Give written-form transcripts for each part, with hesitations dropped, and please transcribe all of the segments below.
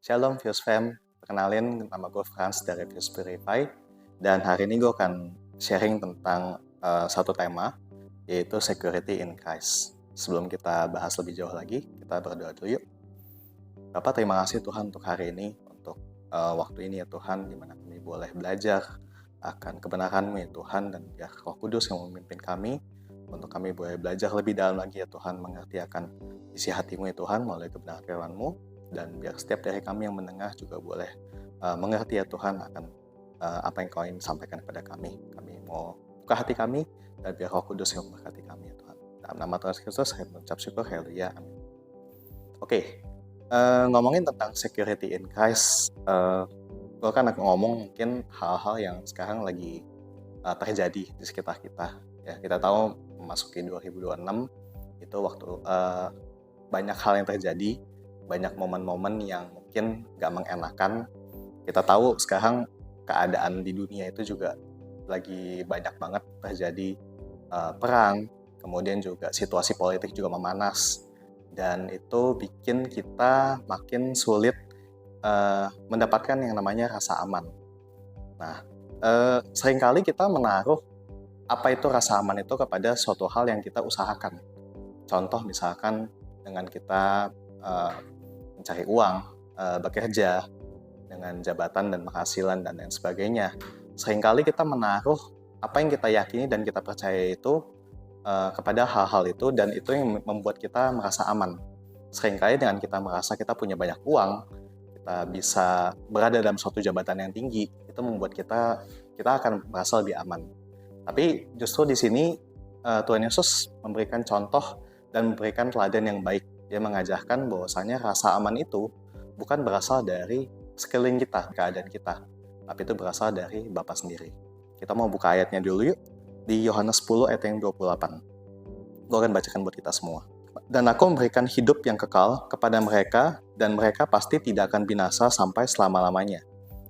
Shalom Fuse Fam, perkenalin nama gue Franz dari Fuse Verify, dan hari ini gue akan sharing tentang satu tema, yaitu Security in Christ. Sebelum kita bahas lebih jauh lagi, kita berdoa dulu yuk. Bapak, terima kasih Tuhan untuk hari ini, untuk waktu ini ya Tuhan, di mana kami boleh belajar akan kebenaran-Mu ya Tuhan, dan biar Roh Kudus yang memimpin kami, untuk kami boleh belajar lebih dalam lagi ya Tuhan, mengerti akan isi hati-Mu ya Tuhan, melalui kebenaran firman-Mu, dan biar setiap dari kami yang mendengar juga boleh mengerti ya Tuhan akan apa yang Kau ingin sampaikan kepada kami. Kami mau buka hati kami, dan biar Roh Kudus yang memberkati kami ya Tuhan. Dalam nama Tuhan Yesus, saya mengucap syukur, haleluya, amin. Oke, ngomongin tentang security in Christ, gue kan akan ngomong mungkin hal-hal yang sekarang lagi terjadi di sekitar kita. Ya, kita tahu memasuki 2026 itu waktu banyak hal yang terjadi, banyak momen-momen yang mungkin gak mengenakan. Kita tahu sekarang keadaan di dunia itu juga lagi banyak banget terjadi perang, kemudian juga situasi politik juga memanas, dan itu bikin kita makin sulit mendapatkan yang namanya rasa aman. Nah, seringkali kita menaruh apa itu rasa aman itu kepada suatu hal yang kita usahakan. Contoh misalkan dengan kita mencari uang, bekerja dengan jabatan dan penghasilan dan lain sebagainya. Seringkali kita menaruh apa yang kita yakini dan kita percaya itu kepada hal-hal itu, dan itu yang membuat kita merasa aman. Seringkali dengan kita merasa kita punya banyak uang, kita bisa berada dalam suatu jabatan yang tinggi, itu membuat kita akan merasa lebih aman. Tapi justru di sini Tuhan Yesus memberikan contoh dan memberikan teladan yang baik. Dia mengajarkan bahwasanya rasa aman itu bukan berasal dari sekeliling kita, keadaan kita, tapi itu berasal dari Bapa sendiri. Kita mau buka ayatnya dulu yuk, di Yohanes 10 ayat yang 28. Gue akan bacakan buat kita semua. Dan aku memberikan hidup yang kekal kepada mereka, dan mereka pasti tidak akan binasa sampai selama-lamanya.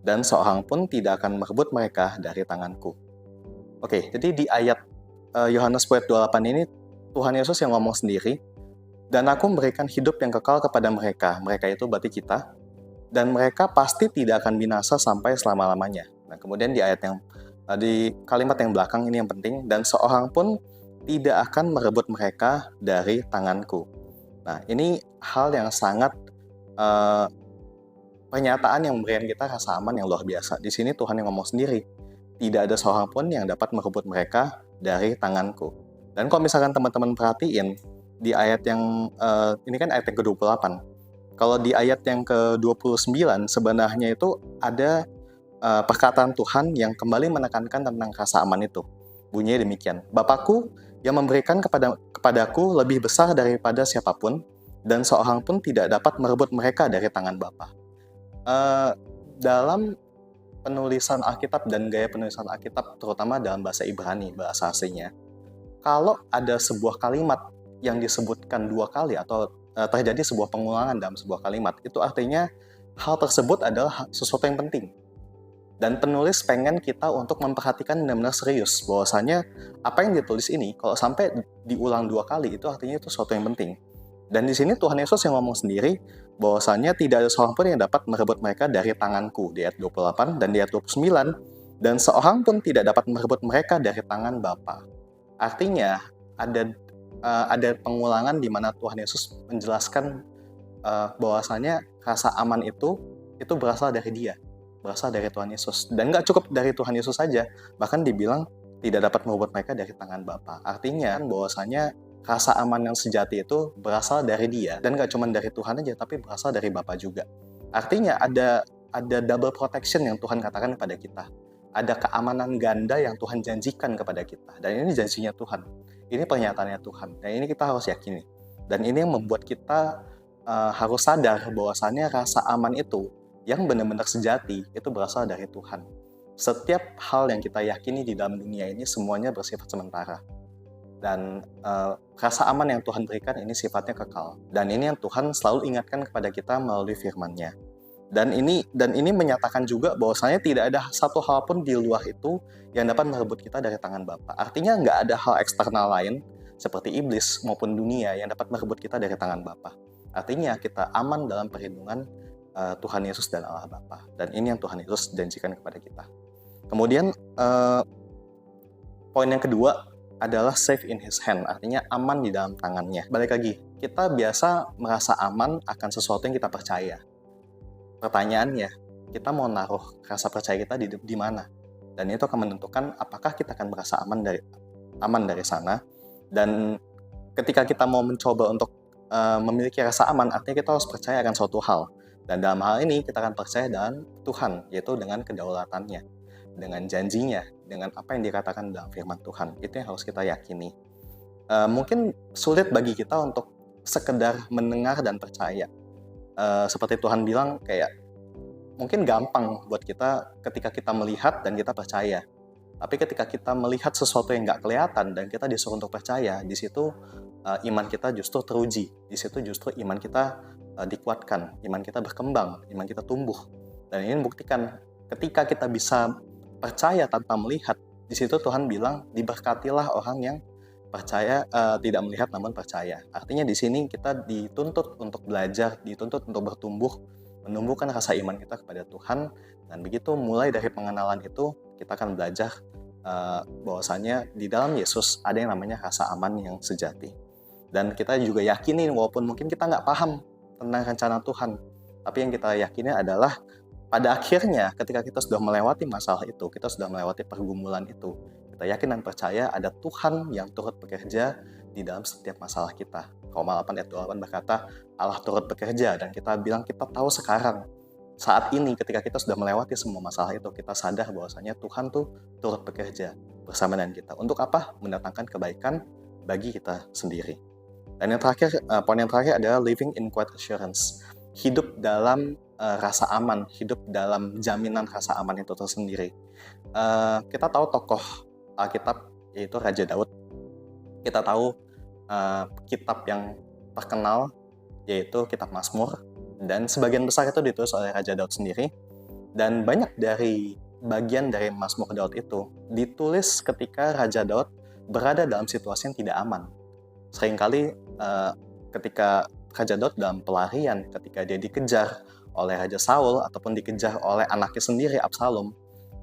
Dan seorang pun tidak akan merebut mereka dari tanganku. Oke, jadi di ayat Yohanes 10 ayat 28 ini, Tuhan Yesus yang ngomong sendiri, dan aku memberikan hidup yang kekal kepada mereka. Mereka itu berarti kita. Dan mereka pasti tidak akan binasa sampai selama-lamanya. Nah, kemudian di ayat yang di kalimat yang belakang ini yang penting, dan seorang pun tidak akan merebut mereka dari tanganku. Nah, ini hal yang sangat pernyataan yang memberikan kita rasa aman yang luar biasa. Di sini Tuhan yang ngomong sendiri, tidak ada seorang pun yang dapat merebut mereka dari tanganku. Dan kalau misalkan teman-teman perhatiin, di ayat yang ini kan ayat yang ke-28. Kalau di ayat yang ke-29 sebenarnya itu ada perkataan Tuhan yang kembali menekankan tentang rasa aman itu. Bunyinya demikian, Bapakku yang memberikan kepadaku lebih besar daripada siapapun, dan seorang pun tidak dapat merebut mereka dari tangan Bapa. Dalam penulisan Alkitab dan gaya penulisan Alkitab, terutama dalam bahasa Ibrani, bahasa aslinya, kalau ada sebuah kalimat yang disebutkan dua kali atau terjadi sebuah pengulangan dalam sebuah kalimat, itu artinya hal tersebut adalah sesuatu yang penting. Dan penulis pengen kita untuk memperhatikan benar-benar serius bahwasanya apa yang ditulis ini kalau sampai diulang dua kali itu artinya itu sesuatu yang penting. Dan di sini Tuhan Yesus yang ngomong sendiri bahwasanya tidak ada seorang pun yang dapat merebut mereka dari tanganku, di ayat 28 dan di ayat 29, dan seorang pun tidak dapat merebut mereka dari tangan Bapa. Artinya ada pengulangan di mana Tuhan Yesus menjelaskan bahwasanya rasa aman itu berasal dari Dia, berasal dari Tuhan Yesus. Dan nggak cukup dari Tuhan Yesus saja, bahkan dibilang tidak dapat merebut mereka dari tangan Bapa. Artinya bahwasanya rasa aman yang sejati itu berasal dari Dia, dan nggak cuma dari Tuhan aja, tapi berasal dari Bapa juga. Artinya ada double protection yang Tuhan katakan kepada kita. Ada keamanan ganda yang Tuhan janjikan kepada kita. Dan ini janjinya Tuhan. Ini pernyataannya Tuhan. Dan ini kita harus yakini. Dan ini yang membuat kita harus sadar bahwasannya rasa aman itu yang benar-benar sejati itu berasal dari Tuhan. Setiap hal yang kita yakini di dalam dunia ini semuanya bersifat sementara. Dan rasa aman yang Tuhan berikan ini sifatnya kekal. Dan ini yang Tuhan selalu ingatkan kepada kita melalui firman-Nya. Dan ini menyatakan juga bahwasanya tidak ada satu hal pun di luar itu yang dapat merebut kita dari tangan Bapa. Artinya nggak ada hal eksternal lain seperti iblis maupun dunia yang dapat merebut kita dari tangan Bapa. Artinya kita aman dalam perlindungan Tuhan Yesus dan Allah Bapa. Dan ini yang Tuhan Yesus janjikan kepada kita. Kemudian poin yang kedua adalah safe in his hand, artinya aman di dalam tangannya. Balik lagi, kita biasa merasa aman akan sesuatu yang kita percaya. Pertanyaannya, kita mau naruh rasa percaya kita di mana? Dan itu akan menentukan apakah kita akan merasa aman dari sana. Dan ketika kita mau mencoba untuk memiliki rasa aman, artinya kita harus percaya akan suatu hal. Dan dalam hal ini kita akan percaya dengan Tuhan, yaitu dengan kedaulatannya, dengan janjinya, dengan apa yang dikatakan dalam firman Tuhan. Itu yang harus kita yakini. Mungkin sulit bagi kita untuk sekedar mendengar dan percaya. Seperti Tuhan bilang, kayak mungkin gampang buat kita ketika kita melihat dan kita percaya. Tapi ketika kita melihat sesuatu yang nggak kelihatan dan kita disuruh untuk percaya, di situ iman kita justru teruji. Di situ justru iman kita dikuatkan, iman kita berkembang, iman kita tumbuh. Dan ini membuktikan ketika kita bisa percaya tanpa melihat, di situ Tuhan bilang diberkatilah orang yang percaya tidak melihat namun percaya. Artinya di sini kita dituntut untuk belajar, dituntut untuk bertumbuh, menumbuhkan rasa iman kita kepada Tuhan. Dan begitu mulai dari pengenalan itu kita akan belajar bahwasanya di dalam Yesus ada yang namanya rasa aman yang sejati. Dan kita juga yakini walaupun mungkin kita nggak paham tentang rencana Tuhan, tapi yang kita yakini adalah pada akhirnya ketika kita sudah melewati masalah itu, kita sudah melewati pergumulan itu, kita yakin dan percaya ada Tuhan yang turut bekerja di dalam setiap masalah kita. Roma 8 ayat 28 berkata Allah turut bekerja, dan kita bilang kita tahu sekarang saat ini ketika kita sudah melewati semua masalah itu, kita sadar bahwasanya Tuhan tuh turut bekerja bersama dengan kita. Untuk apa? Mendatangkan kebaikan bagi kita sendiri. Dan yang terakhir, poin yang terakhir adalah living in quiet assurance. Hidup dalam rasa aman, hidup dalam jaminan rasa aman itu tersendiri. Kita tahu tokoh Alkitab yaitu Raja Daud. Kita tahu kitab yang terkenal yaitu kitab Mazmur, dan sebagian besar itu ditulis oleh Raja Daud sendiri. Dan banyak dari bagian dari Mazmur Daud itu ditulis ketika Raja Daud berada dalam situasi yang tidak aman. Seringkali ketika Raja Daud dalam pelarian, ketika dia dikejar oleh Raja Saul ataupun dikejar oleh anaknya sendiri Absalom,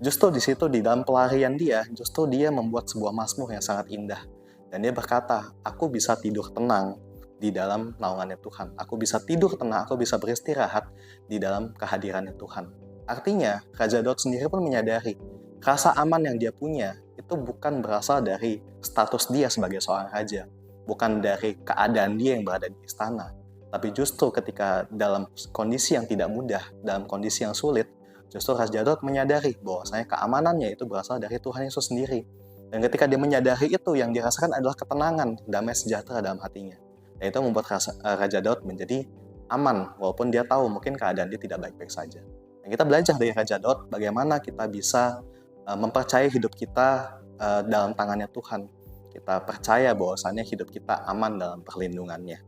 justru di situ di dalam pelarian dia, justru dia membuat sebuah mazmur yang sangat indah. Dan dia berkata, aku bisa tidur tenang di dalam naungannya Tuhan. Aku bisa tidur tenang, aku bisa beristirahat di dalam kehadirannya Tuhan. Artinya, Raja Daud sendiri pun menyadari rasa aman yang dia punya itu bukan berasal dari status dia sebagai seorang raja, bukan dari keadaan dia yang berada di istana, tapi justru ketika dalam kondisi yang tidak mudah, dalam kondisi yang sulit, justru Raja Daud menyadari bahwasanya keamanannya itu berasal dari Tuhan Yesus sendiri. Dan ketika dia menyadari itu, yang dirasakan adalah ketenangan, damai sejahtera dalam hatinya. Dan itu membuat Raja Daud menjadi aman, walaupun dia tahu mungkin keadaan dia tidak baik-baik saja. Dan kita belajar dari Raja Daud bagaimana kita bisa mempercayai hidup kita dalam tangannya Tuhan. Kita percaya bahwasannya hidup kita aman dalam perlindungannya.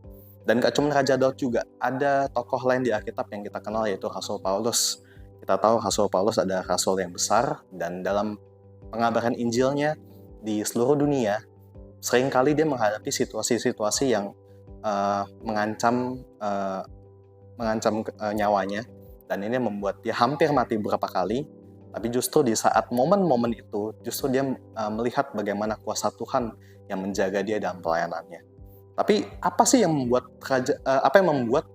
Dan gak cuma Raja Daud juga, ada tokoh lain di Alkitab yang kita kenal yaitu Rasul Paulus. Kita tahu Rasul Paulus adalah rasul yang besar, dan dalam pengabaran Injilnya di seluruh dunia, seringkali dia menghadapi situasi-situasi yang mengancam nyawanya, dan ini membuat dia hampir mati beberapa kali. Tapi justru di saat momen-momen itu, justru dia melihat bagaimana kuasa Tuhan yang menjaga dia dalam pelayanannya. Tapi apa sih yang membuat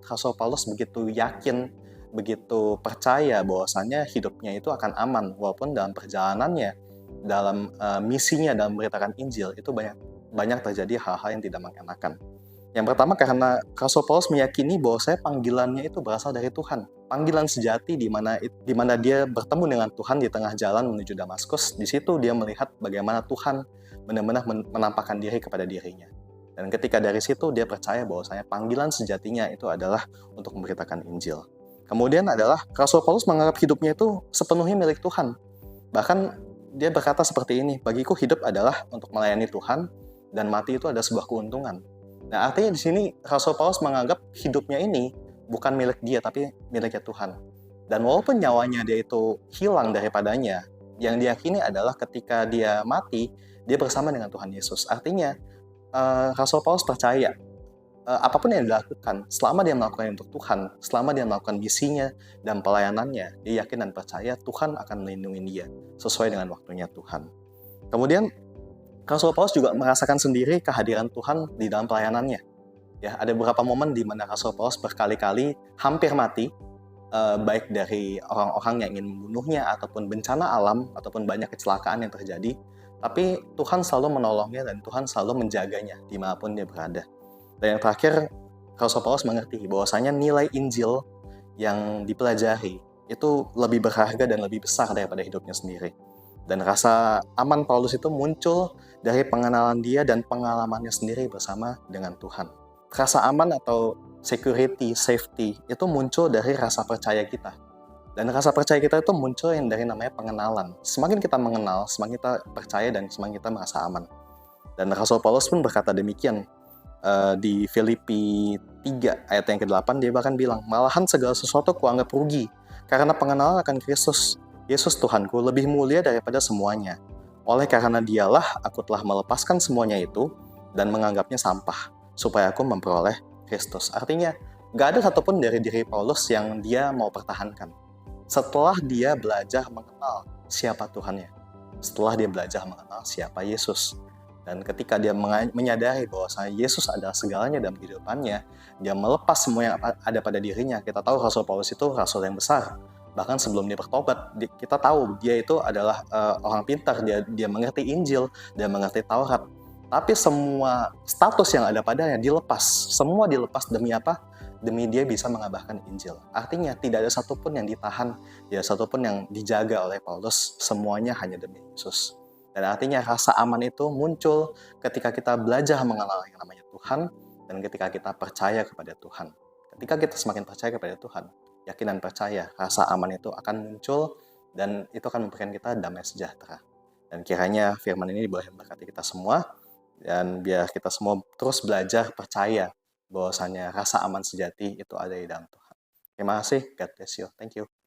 Rasul Paulus begitu yakin, begitu percaya bahwasannya hidupnya itu akan aman, walaupun dalam perjalanannya, dalam misinya dalam memberitakan Injil itu banyak terjadi hal-hal yang tidak mengenakan. Yang pertama, karena Rasul Paulus meyakini bahwa panggilannya itu berasal dari Tuhan. Panggilan sejati di mana dia bertemu dengan Tuhan di tengah jalan menuju Damaskus. Di situ dia melihat bagaimana Tuhan benar-benar menampakkan diri kepada dirinya. Dan ketika dari situ dia percaya bahwasanya panggilan sejatinya itu adalah untuk memberitakan Injil. Kemudian adalah Rasul Paulus menganggap hidupnya itu sepenuhnya milik Tuhan. Bahkan dia berkata seperti ini, bagiku hidup adalah untuk melayani Tuhan, dan mati itu ada sebuah keuntungan. Nah, artinya di sini Rasul Paulus menganggap hidupnya ini bukan milik dia, tapi miliknya Tuhan. Dan walaupun nyawanya dia itu hilang daripadanya, yang diyakini adalah ketika dia mati, dia bersama dengan Tuhan Yesus. Artinya, Rasul Paulus percaya apapun yang dilakukan, selama dia melakukan untuk Tuhan, selama dia melakukan misinya dan pelayanannya, dia yakin dan percaya Tuhan akan melindungi dia sesuai dengan waktunya Tuhan. Kemudian Rasul Paulus juga merasakan sendiri kehadiran Tuhan di dalam pelayanannya. Ya, ada beberapa momen di mana Rasul Paulus berkali-kali hampir mati, baik dari orang-orang yang ingin membunuhnya ataupun bencana alam ataupun banyak kecelakaan yang terjadi. Tapi Tuhan selalu menolongnya dan Tuhan selalu menjaganya dimanapun dia berada. Dan yang terakhir, Rasul Paulus mengerti bahwasanya nilai Injil yang dipelajari itu lebih berharga dan lebih besar daripada hidupnya sendiri. Dan rasa aman Paulus itu muncul dari pengenalan dia dan pengalamannya sendiri bersama dengan Tuhan. Rasa aman atau security, safety, itu muncul dari rasa percaya kita. Dan rasa percaya kita itu muncul yang dari namanya pengenalan. Semakin kita mengenal, semakin kita percaya dan semakin kita merasa aman. Dan Rasul Paulus pun berkata demikian. Di Filipi 3 ayat yang ke-8 dia bahkan bilang, malahan segala sesuatu kuanggap rugi karena pengenalan akan Kristus Yesus Tuhanku lebih mulia daripada semuanya. Oleh karena dialah aku telah melepaskan semuanya itu dan menganggapnya sampah supaya aku memperoleh Kristus. Artinya gak ada satupun dari diri Paulus yang dia mau pertahankan setelah dia belajar mengenal siapa Tuhannya, setelah dia belajar mengenal siapa Yesus. Dan ketika dia menyadari bahwa Yesus adalah segalanya dalam kehidupannya, dia melepas semua yang ada pada dirinya. Kita tahu Rasul Paulus itu rasul yang besar. Bahkan sebelum dia bertobat, kita tahu dia itu adalah orang pintar, dia mengerti Injil, dia mengerti Taurat. Tapi semua status yang ada padanya dilepas. Semua dilepas demi apa? Demi dia bisa mengabarkan Injil. Artinya tidak ada satupun yang ditahan, tidak ada satupun yang dijaga oleh Paulus. Semuanya hanya demi Yesus. Dan artinya rasa aman itu muncul ketika kita belajar mengenal yang namanya Tuhan dan ketika kita percaya kepada Tuhan. Ketika kita semakin percaya kepada Tuhan, yakin dan percaya, rasa aman itu akan muncul dan itu akan memberikan kita damai sejahtera. Dan kiranya firman ini boleh memberkati kita semua dan biar kita semua terus belajar percaya bahwasanya rasa aman sejati itu ada di dalam Tuhan. Terima kasih, God bless you. Thank you.